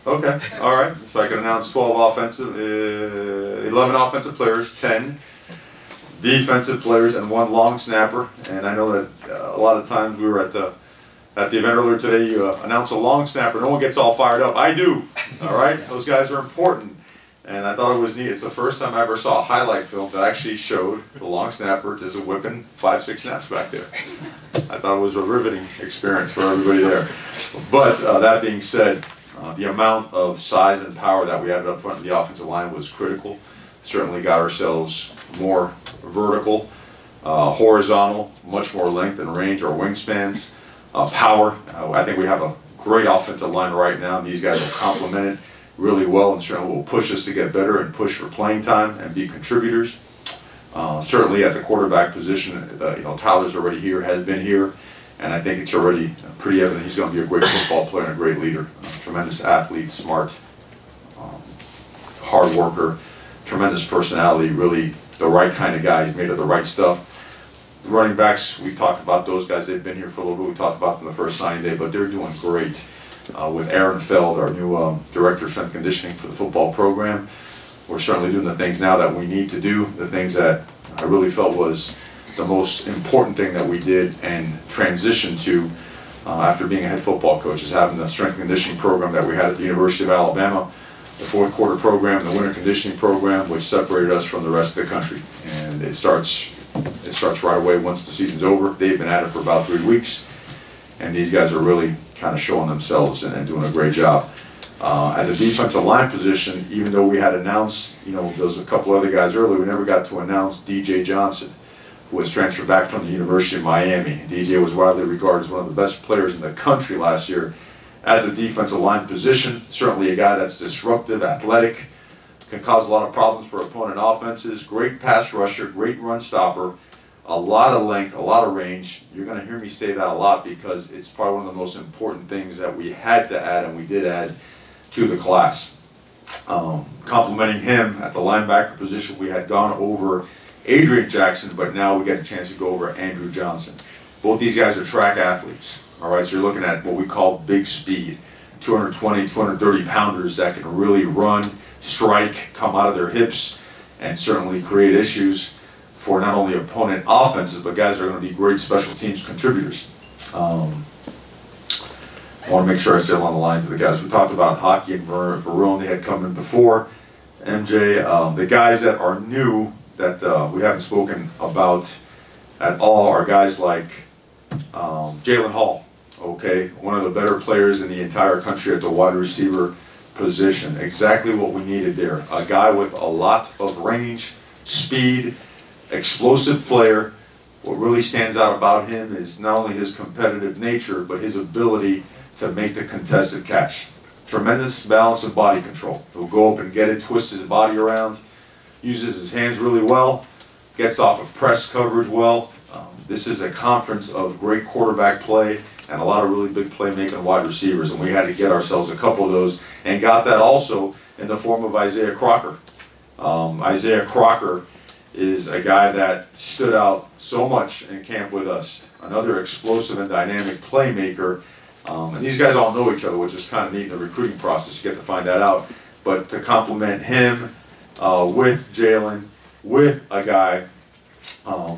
Okay, all right. So I can announce 11 offensive players, 10 defensive players, and 1 long snapper. And I know that a lot of times we were at the event earlier today, you announce a long snapper. No one gets all fired up. I do. All right, those guys are important. And I thought it was neat. It's the first time I ever saw a highlight film that actually showed the long snapper just whipping 5-6 snaps back there. I thought it was a riveting experience for everybody there. But that being said, the amount of size and power that we had up front of the offensive line was critical. Certainly got ourselves more vertical, horizontal, much more length and range, our wingspans, power. I think we have a great offensive line right now. These guys will complement it really well and certainly will push us to get better and push for playing time and be contributors. Certainly at the quarterback position, Tyler's already here, has been here, and I think it's already pretty evident he's going to be a great football player and a great leader. Tremendous athlete, smart, hard worker, tremendous personality, really the right kind of guy. He's made of the right stuff. The running backs, we talked about those guys. They've been here for a little bit. We talked about them the first signing day, but they're doing great. With Aaron Feld, our new director of strength conditioning for the football program, we're certainly doing the things now that we need to do, the things that I really felt was the most important thing that we did and transitioned to after being a head football coach, is having the strength conditioning program that we had at the University of Alabama, the 4th quarter program, the winter conditioning program, which separated us from the rest of the country. And it starts right away once the season's over. They've been at it for about 3 weeks, and these guys are really kind of showing themselves and doing a great job. At the defensive line position, even though we had announced, there was a couple other guys earlier, we never got to announce DJ Johnson, who was transferred back from the University of Miami. DJ was widely regarded as one of the best players in the country last year at the defensive line position. Certainly a guy that's disruptive, athletic, can cause a lot of problems for opponent offenses, great pass rusher, great run stopper, a lot of length, a lot of range. You're going to hear me say that a lot because it's probably one of the most important things that we had to add, and we did add to the class. Complimenting him at the linebacker position, we had gone over Adrian Jackson, but now we get a chance to go over Andrew Johnson. Both these guys are track athletes. All right, so you're looking at what we call big speed, 220, 230 pounders that can really run, strike, come out of their hips, and certainly create issues for not only opponent offenses, but guys that are going to be great special teams contributors. I want to make sure I stay along the lines of the guys. We talked about Hockey and Barone. They had come in before. MJ, the guys that are new that we haven't spoken about at all are guys like Jalen Hall, okay? One of the better players in the entire country at the wide receiver position. Exactly what we needed there. A guy with a lot of range, speed, explosive player. What really stands out about him is not only his competitive nature, but his ability to make the contested catch. Tremendous balance and body control. He'll go up and get it, twist his body around, uses his hands really well, gets off of press coverage well. This is a conference of great quarterback play and a lot of really big playmaking wide receivers, and we had to get ourselves a couple of those, and got that also in the form of Isaiah Crocker. Isaiah Crocker is a guy that stood out so much in camp with us. Another explosive and dynamic playmaker. And these guys all know each other, which is kind of neat in the recruiting process. You get to find that out. But to complement him with Jalen, with a guy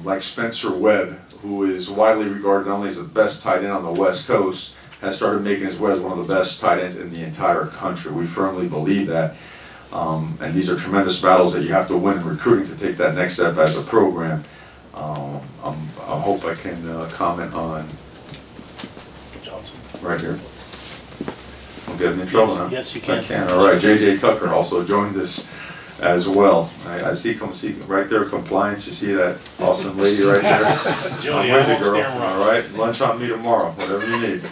like Spencer Webb, who is widely regarded not only as the best tight end on the West Coast, has started making his way as one of the best tight ends in the entire country. We firmly believe that. And these are tremendous battles that you have to win in recruiting to take that next step as a program. I hope I can comment on Johnson right here. I'm getting in trouble now. Yes, you can. I can. All right. J.J. Tucker also joined us as well. I see right there, compliance. You see that awesome lady right there? Julie, I'm with you, girl. All right. Lunch on me tomorrow, whatever you need.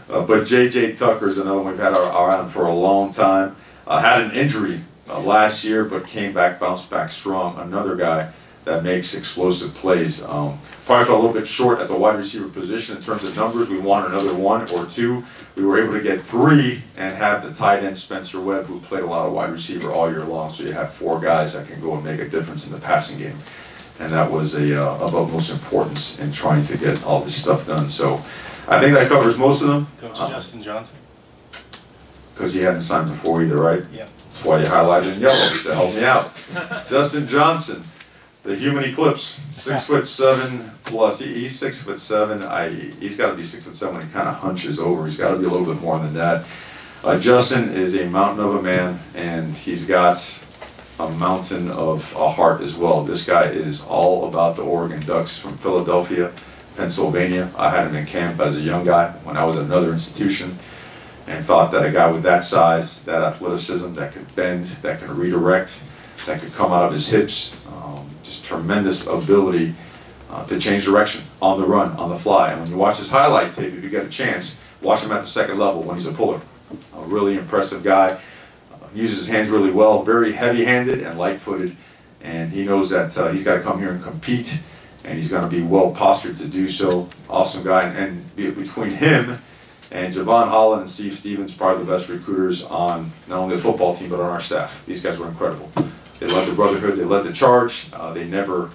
But J.J. Tucker is another one we've had around for a long time. Had an injury last year, but came back, bounced back strong. Another guy that makes explosive plays. Probably fell a little bit short at the wide receiver position in terms of numbers. We want another 1 or 2. We were able to get 3 and have the tight end Spencer Webb, who played a lot of wide receiver all year long. So you have 4 guys that can go and make a difference in the passing game. And that was of utmost importance in trying to get all this stuff done. So I think that covers most of them. Coach Justin Johnson. Because you hadn't signed before either, right? Yeah. That's why you highlighted in yellow to help me out. Justin Johnson, the human eclipse, 6'7" plus. He's 6'7". He's got to be 6'7" when he kind of hunches over. He's got to be a little bit more than that. Justin is a mountain of a man, and he's got a mountain of a heart as well. This guy is all about the Oregon Ducks from Philadelphia, Pennsylvania. I had him in camp as a young guy when I was at another institution, and thought that a guy with that size, that athleticism, that could bend, that could redirect, that could come out of his hips, just tremendous ability to change direction on the run, on the fly. And when you watch his highlight tape, if you get a chance, watch him at the second level when he's a puller. A really impressive guy, uses his hands really well, very heavy-handed and light-footed, and he knows that he's got to come here and compete, and he's going to be well-postured to do so. Awesome guy, and between him and Javon Holland and Steve Stevens, probably the best recruiters on not only the football team, but on our staff. These guys were incredible. They led the brotherhood, they led the charge, they never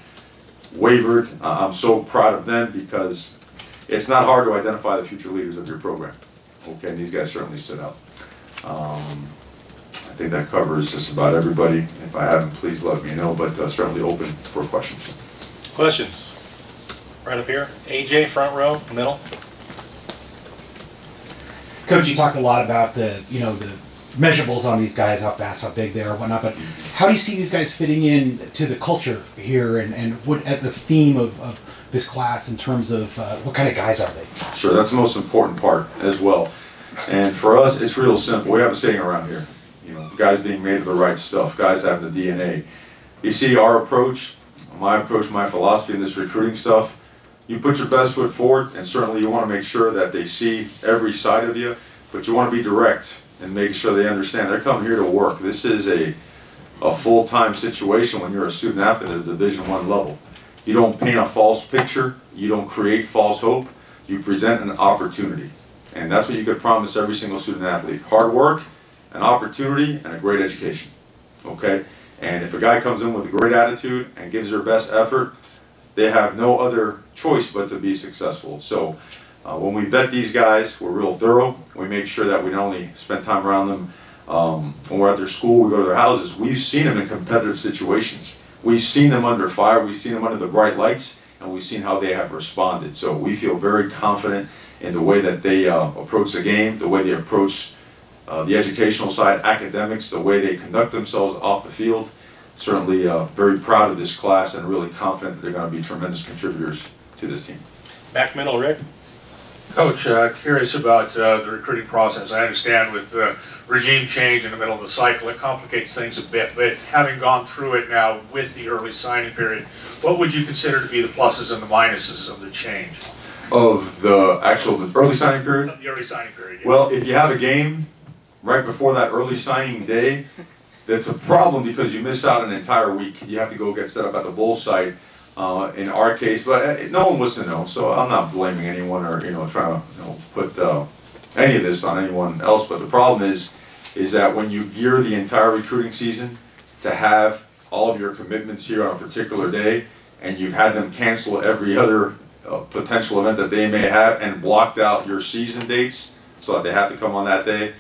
wavered. I'm so proud of them because it's not hard to identify the future leaders of your program. Okay, and these guys certainly stood out. I think that covers just about everybody. If I haven't, please let me know, but certainly open for questions. Questions? Right up here. AJ, front row, middle. Coach, you talked a lot about the measurables on these guys, how fast, how big they are, whatnot, but how do you see these guys fitting in to the culture here and what at the theme of this class in terms of what kind of guys are they? Sure, that's the most important part as well. And for us, it's real simple. We have a saying around here, guys being made of the right stuff, guys having the DNA. You see our approach, my philosophy in this recruiting stuff, you put your best foot forward, and certainly you want to make sure that they see every side of you, but you want to be direct and make sure they understand they're coming here to work. This is a full-time situation when you're a student athlete at the Division I level. You don't paint a false picture, you don't create false hope, you present an opportunity. And that's what you could promise every single student athlete. Hard work, an opportunity, and a great education. Okay? And if a guy comes in with a great attitude and gives their best effort, they have no other choice but to be successful. So when we vet these guys, we're real thorough. We make sure that we not only spend time around them when we're at their school, we go to their houses. We've seen them in competitive situations. We've seen them under fire. We've seen them under the bright lights, and we've seen how they have responded. So we feel very confident in the way that they approach the game, the way they approach the educational side, academics, the way they conduct themselves off the field. Certainly very proud of this class and really confident that they're going to be tremendous contributors to this team. Back middle, Rick. Coach, curious about the recruiting process. I understand with regime change in the middle of the cycle, it complicates things a bit, but having gone through it now with the early signing period, what would you consider to be the pluses and the minuses of the change? Of the early signing period? Of the early signing period, yeah. Well, if you have a game right before that early signing day, that's a problem because you miss out an entire week. You have to go get set up at the bowl site. In our case, but no one was to know, so I'm not blaming anyone or trying to put any of this on anyone else. But the problem is that when you gear the entire recruiting season to have all of your commitments here on a particular day, and you've had them cancel every other potential event that they may have and blocked out your season dates so that they have to come on that day,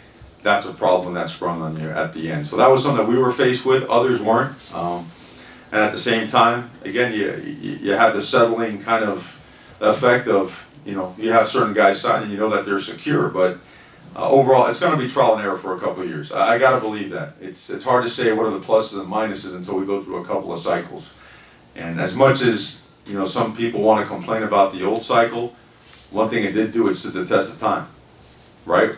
that's a problem that's sprung on you at the end. So that was something that we were faced with, others weren't. And at the same time, again, you have the settling kind of effect of, you have certain guys signed and you know that they're secure, but overall, it's going to be trial and error for a couple of years. I got to believe that. It's hard to say what are the pluses and minuses until we go through a couple of cycles. And as much as, some people want to complain about the old cycle, one thing it did do, it stood the test of time, right?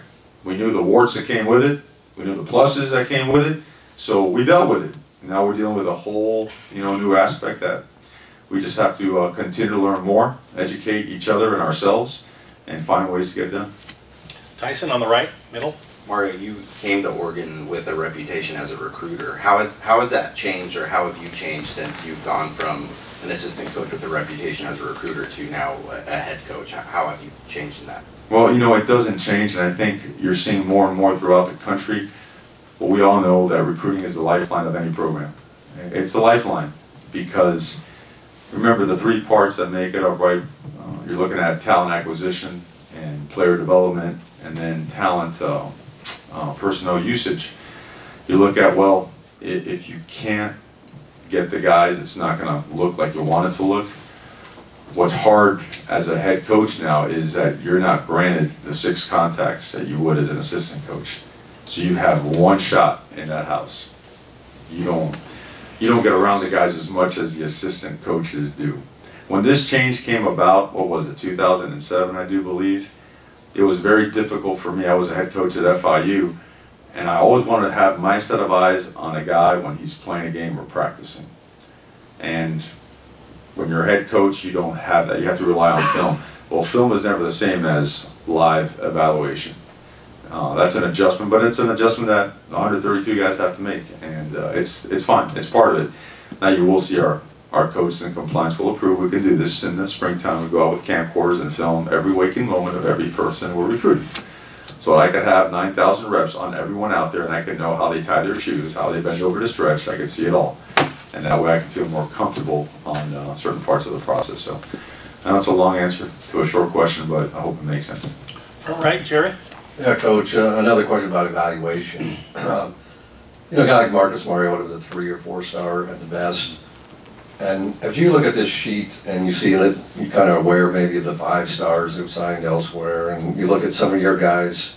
We knew the warts that came with it. We knew the pluses that came with it. So we dealt with it. Now we're dealing with a whole, new aspect that we just have to continue to learn more, educate each other and ourselves, and find ways to get it done. Tyson on the right, middle. Mario, you came to Oregon with a reputation as a recruiter. How has that changed, or how have you changed since you've gone from an assistant coach with a reputation as a recruiter to now a head coach? How have you changed in that? Well, it doesn't change, and I think you're seeing more and more throughout the country. But we all know that recruiting is the lifeline of any program. It's the lifeline because, remember, the three parts that make it up, right? You're looking at talent acquisition and player development, and then talent personnel usage. You look at, well, if you can't get the guys, it's not going to look like you want it to look. What's hard as a head coach now is that you're not granted the 6 contacts that you would as an assistant coach. So you have one shot in that house. You don't get around the guys as much as the assistant coaches do. When this change came about, what was it, 2007, I do believe, it was very difficult for me. I was a head coach at FIU, and I always wanted to have my set of eyes on a guy when he's playing a game or practicing. And when you're a head coach, you don't have that. You have to rely on film. Well, film is never the same as live evaluation. That's an adjustment, but it's an adjustment that the 132 guys have to make, and it's fine. It's part of it. Now you will see our coaches and compliance will approve. We can do this in the springtime. We go out with camcorders and film every waking moment of every person we're recruiting. So I could have 9,000 reps on everyone out there, and I could know how they tie their shoes, how they bend over to stretch. I could see it all. And that way I can feel more comfortable on certain parts of the process. So I know it's a long answer to a short question, but I hope it makes sense. All right, Jerry? Yeah, Coach, another question about evaluation. You know, a guy like Marcus Mario, what was it, 3 or 4 star at the best? And if you look at this sheet and you see that you're kind of aware maybe of the 5 stars who've signed elsewhere, and you look at some of your guys,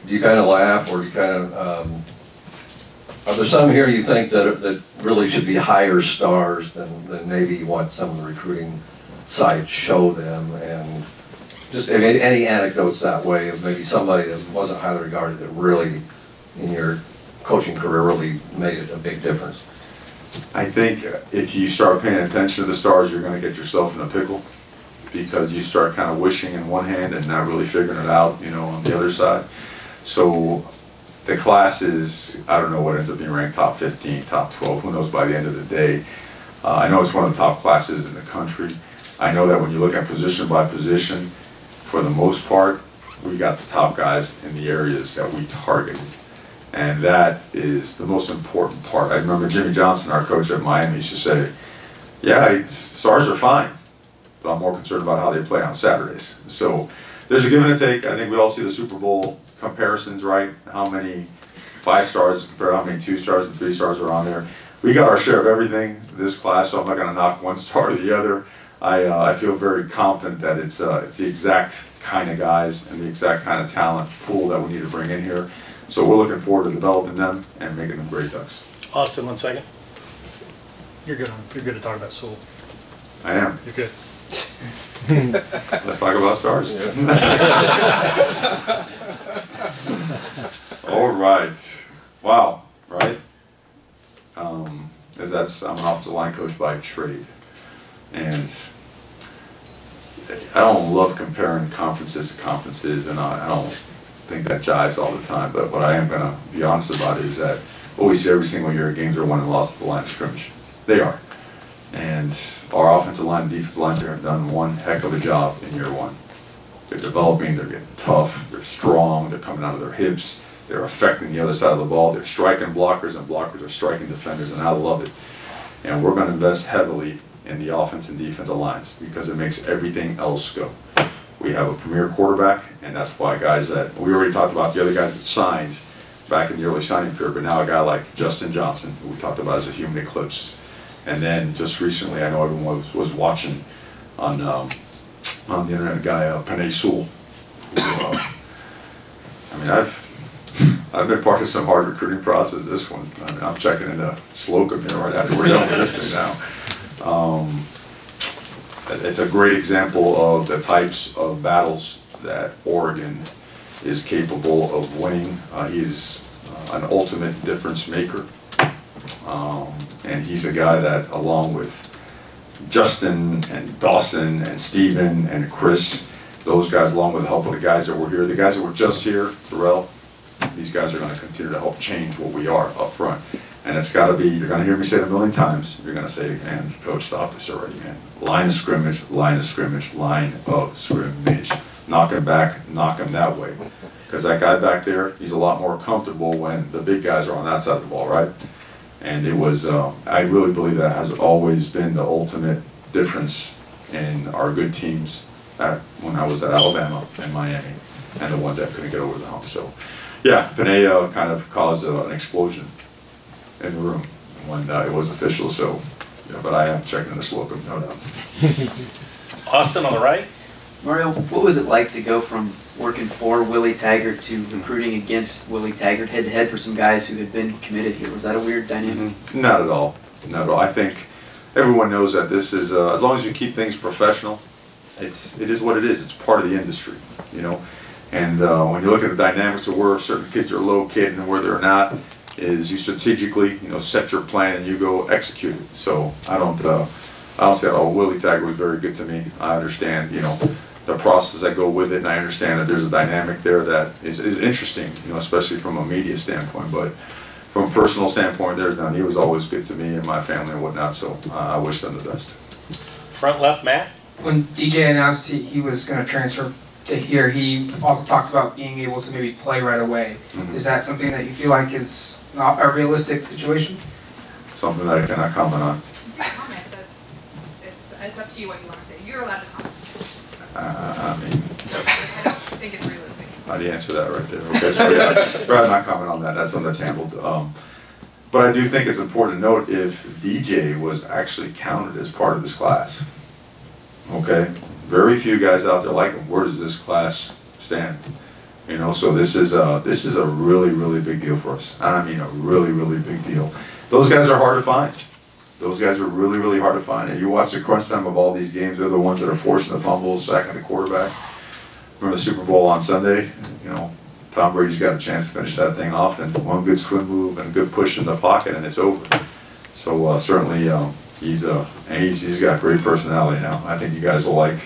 do you kind of laugh, or do you kind of, are there some here you think that really should be higher stars than maybe what some of the recruiting sites show them? And just any anecdotes that way of maybe somebody that wasn't highly regarded that really, in your coaching career, really made it a big difference? I think if you start paying attention to the stars, you're going to get yourself in a pickle, because you start kind of wishing in one hand and not really figuring it out, you know, on the other side. So the class is, I don't know what ends up being ranked top 15, top 12, who knows by the end of the day. I know it's one of the top classes in the country. I know that when you look at position by position, for the most part, we got the top guys in the areas that we targeted. And that is the most important part. I remember Jimmy Johnson, our coach at Miami, used to say, yeah, stars are fine, but I'm more concerned about how they play on Saturdays. So there's a give and a take. I think we all see the Super Bowl comparisons, right? How many 5 stars compared to how many 2 stars and 3 stars are on there. We got our share of everything this class, so I'm not going to knock one star or the other. I feel very confident that it's the exact kind of guys and the exact kind of talent pool that we need to bring in here. So we're looking forward to developing them and making them great Ducks. Austin, 1 second. You're good to talk about Sewell. I am. You're good. Let's talk about stars. All right. Wow. Right. As I'm an offensive line coach by trade, and I don't love comparing conferences to conferences, and I don't think that jives all the time. But what I am going to be honest about is that what we see every single year, games are won and lost at the line of scrimmage. They are. And our offensive line and defensive lines here have done one heck of a job in year 1. They're developing, they're getting tough, they're strong, they're coming out of their hips, they're affecting the other side of the ball, they're striking blockers, and blockers are striking defenders, and I love it. And we're going to invest heavily in the offense and defensive lines because it makes everything else go. We have a premier quarterback, and that's why guys that, we already talked about the other guys that signed back in the early signing period, but now a guy like Justin Johnson, who we talked about as a human eclipse. And then just recently, I know everyone was watching on the internet, a guy, Panay Sewell. Who, I mean, I've been part of some hard recruiting process. This one, I mean, I'm checking into Slocum here right after we're done with this thing now. It's a great example of the types of battles that Oregon is capable of winning. He's an ultimate difference maker. And he's a guy that, along with Justin and Dawson and Steven and Chris, those guys, along with the help of the guys that were here, the guys that were just here, Terrell, these guys are going to continue to help change what we are up front. And it's got to be, you're going to hear me say it a million times, you're going to say, man, Coach, stop this already, man. Line of scrimmage, line of scrimmage, line of scrimmage. Knock him back, knock him that way. Because that guy back there, he's a lot more comfortable when the big guys are on that side of the ball, right? And it was, I really believe that has always been the ultimate difference in our good teams when I was at Alabama and Miami, and the ones that couldn't get over the hump. So Yeah, Pineda kind of caused an explosion in the room when it was official, so, yeah, but I am checking the slocum, no doubt. Austin on the right. Mario, what was it like to go from working for Willie Taggart to recruiting against Willie Taggart head-to-head for some guys who had been committed here? Was that a weird dynamic? Not at all. Not at all. I think everyone knows that this is, as long as you keep things professional, it is what it is. It's part of the industry, you know. And when you look at the dynamics of where certain kids are located and where they're not, is you strategically, you know, set your plan and you go execute it. So I don't say, oh, Willie Taggart was very good to me. I understand, you know, the process that go with it, and I understand that there's a dynamic there that is interesting, you know, especially from a media standpoint. But from a personal standpoint, there's none. He was always good to me and my family and whatnot. So I wish them the best. Front left, Matt. When DJ announced he was going to transfer to here, he also talked about being able to maybe play right away. Mm-hmm. Is that something that you feel like is not a realistic situation? Something that I cannot comment on. You can comment, but it's up to you what you want to say. You're allowed to comment. I mean, So I don't think it's realistic. how do you answer that right there? Okay, so yeah, I'd rather not comment on that. That's something that's handled. But I do think it's important to note if DJ was actually counted as part of this class. Okay, very few guys out there like him. Where does this class stand? You know, so this is a really, really big deal for us. I mean, a really, really big deal. Those guys are hard to find. Those guys are really, really hard to find. And you watch the crunch time of all these games, they're the ones that are forcing the fumbles, sacking the quarterback. Remember the Super Bowl on Sunday? You know, Tom Brady's got a chance to finish that thing off, and one good swim move and a good push in the pocket, and it's over. So certainly he's got great personality now. I think you guys will like.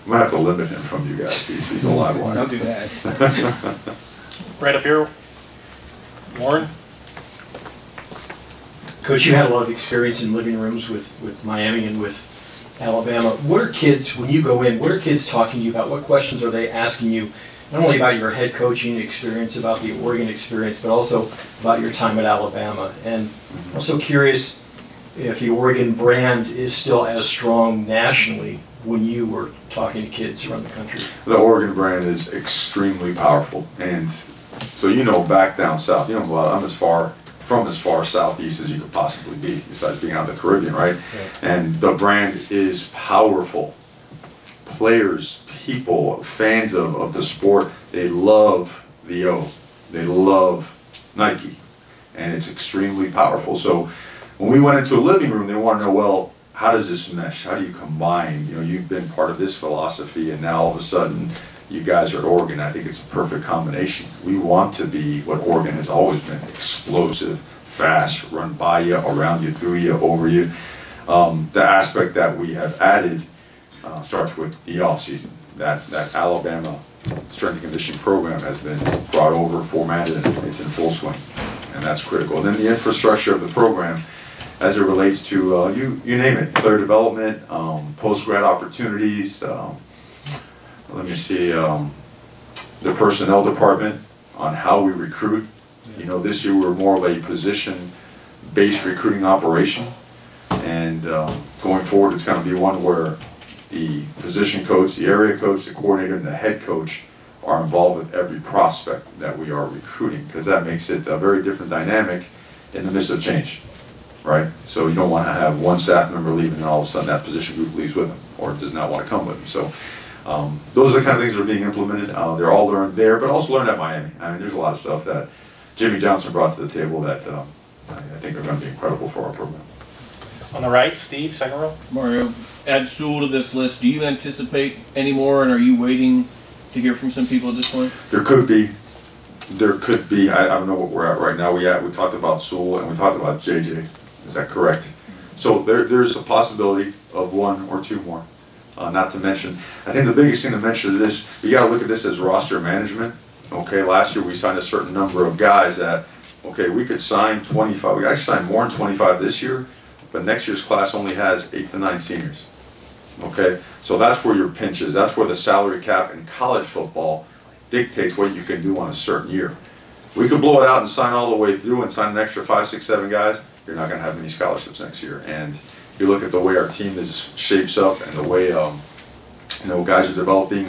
I'm gonna have to limit him from you guys. He's a live one. Don't do that. Right up here, Warren. Coach, you had a lot of experience in living rooms with Miami and with Alabama. What are kids, when you go in, what are kids talking to you about? What questions are they asking you, not only about your head coaching experience, about the Oregon experience, but also about your time at Alabama? And I'm also curious if the Oregon brand is still as strong nationally when you were talking to kids around the country. The Oregon brand is extremely powerful, and so you know, back down south, you know, I'm from as far southeast as you could possibly be, besides being out in the Caribbean, right? Yeah. And the brand is powerful. Players, people, fans of the sport, they love the O. They love Nike, and it's extremely powerful. So when we went into a living room, they want to know, well, how does this mesh? How do you combine? You know, you've been part of this philosophy, and now all of a sudden, you guys are at Oregon. I think it's a perfect combination. We want to be what Oregon has always been: explosive, fast, run by you, around you, through you, over you. The aspect that we have added starts with the off season. That Alabama strength and conditioning program has been brought over, formatted, and it's in full swing, and that's critical. And then the infrastructure of the program, as it relates to you name it, player development, post-grad opportunities. Let me see, the personnel department on how we recruit. You know, this year we're more of a position-based recruiting operation, and going forward it's going to be one where the position coach, the area coach, the coordinator, and the head coach are involved with every prospect that we are recruiting, because that makes it a very different dynamic in the midst of change, right? So you don't want to have one staff member leaving and all of a sudden that position group leaves with them or does not want to come with them. So those are the kind of things that are being implemented. They're all learned there, but also learned at Miami. I mean, there's a lot of stuff that Jimmy Johnson brought to the table that I think are going to be incredible for our program. On the right, Steve, second row. Mario, add Sewell to this list. Do you anticipate any more, and are you waiting to hear from some people at this point? There could be. I don't know what we're at right now. We talked about Sewell and we talked about JJ. Is that correct? So there's a possibility of one or two more. Not to mention, I think the biggest thing to mention is this: you got to look at this as roster management. Okay, last year we signed a certain number of guys that, okay, we could sign 25. We actually signed more than 25 this year, but next year's class only has 8 to 9 seniors. Okay, so that's where your pinch is. That's where the salary cap in college football dictates what you can do on a certain year. We could blow it out and sign all the way through and sign an extra 5, 6, 7 guys. You're not going to have many scholarships next year. And you look at the way our team shapes up and the way you know, guys are developing.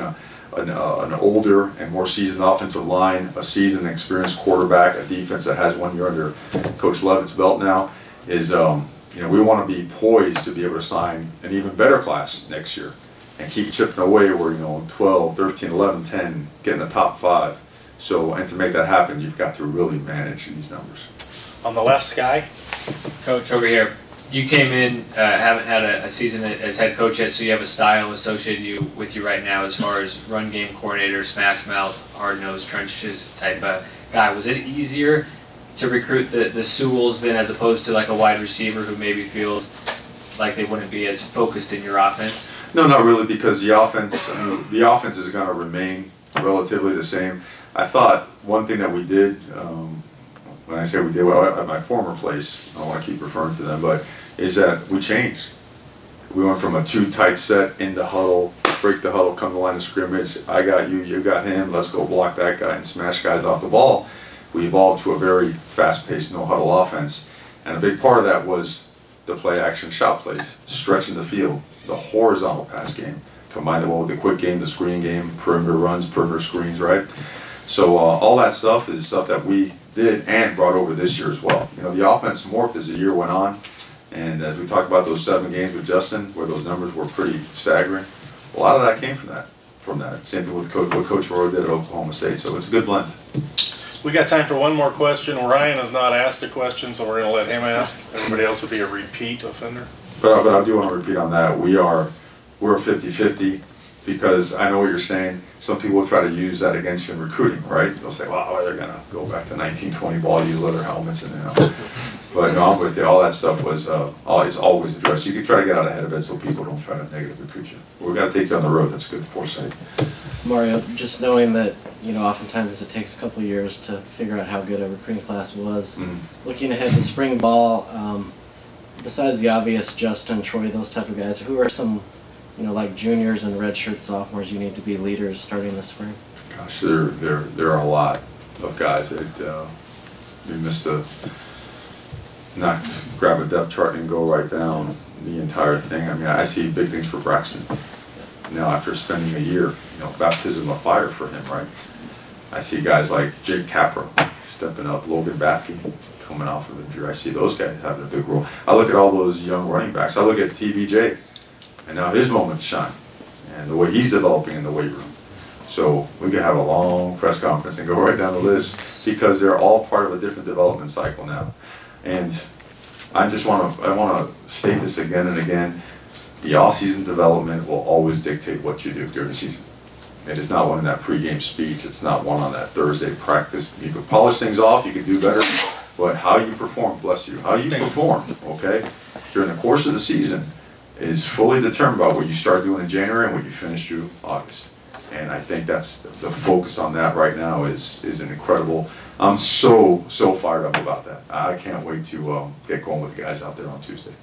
an older and more seasoned offensive line, a seasoned, experienced quarterback, a defense that has 1 year under Coach Levitt's belt now, is we want to be poised to be able to sign an even better class next year and keep chipping away where 12, 13, 11, 10, get in the top 5. So, and to make that happen, you've got to really manage these numbers. On the left, Sky. Coach, over here, you came in, haven't had a season as head coach yet, so you have a style associated with you right now as far as run game coordinator, smash mouth, hard nosed, trenches type of guy. Was it easier to recruit the Sewells than as opposed to like a wide receiver who maybe feels like they wouldn't be as focused in your offense? No, not really, because the offense is going to remain relatively the same. I thought one thing that we did, when I say we did, well, at my former place, I don't want to keep referring to them, but is that we changed. We went from a 2 tight set into huddle, break the huddle, come to the line of scrimmage, I got you, you got him, let's go block that guy and smash guys off the ball. We evolved to a very fast-paced, no-huddle offense, and a big part of that was the play-action shot plays, stretching the field, the horizontal pass game, combined with the quick game, the screen game, perimeter runs, perimeter screens, right? So all that stuff is stuff that we did and brought over this year as well. The offense morphed as the year went on, and as we talked about those 7 games with Justin, where those numbers were pretty staggering, a lot of that came from that. Same thing with what Coach Roy did at Oklahoma State, so it's a good blend. We got time for one more question. Ryan has not asked a question, so we're going to let him ask. Everybody else will be a repeat offender. But I do want to repeat on that. We're 50-50 because I know what you're saying. Some people will try to use that against you in recruiting, right? They'll say, "Wow, they're going to go back to 1920 ball, use leather helmets," and But no, I'm with you. All that stuff was it's always addressed. You can try to get out ahead of it so people don't try to negatively recruit you. We've got to take you on the road. That's good foresight. Mario, just knowing that, oftentimes it takes a couple of years to figure out how good a recruiting class was. Looking ahead to spring ball, besides the obvious Justin, Troy, those type of guys, who are some, like juniors and redshirt sophomores you need to be leaders starting this spring? Gosh, there are a lot of guys that we missed not grab a depth chart and go right down the entire thing. I mean, I see big things for Braxton. Now, after spending a year, baptism of fire for him, right? I see guys like Jake Capra stepping up, Logan Bathke coming off of injury. I see those guys having a big role. I look at all those young running backs. I look at TVJ, and now his moment to shine, and the way he's developing in the weight room. So we can have a long press conference and go right down the list because they're all part of a different development cycle now. And I want to state this again and again. The off-season development will always dictate what you do during the season. It is not one in that pregame speech. It's not one on that Thursday practice. You can polish things off. You can do better. But how you perform, bless you, how you perform, okay, during the course of the season is fully determined by what you start doing in January and what you finish through August. And I think that's the focus on that right now is an incredible. I'm so fired up about that. I can't wait to get going with the guys out there on Tuesday.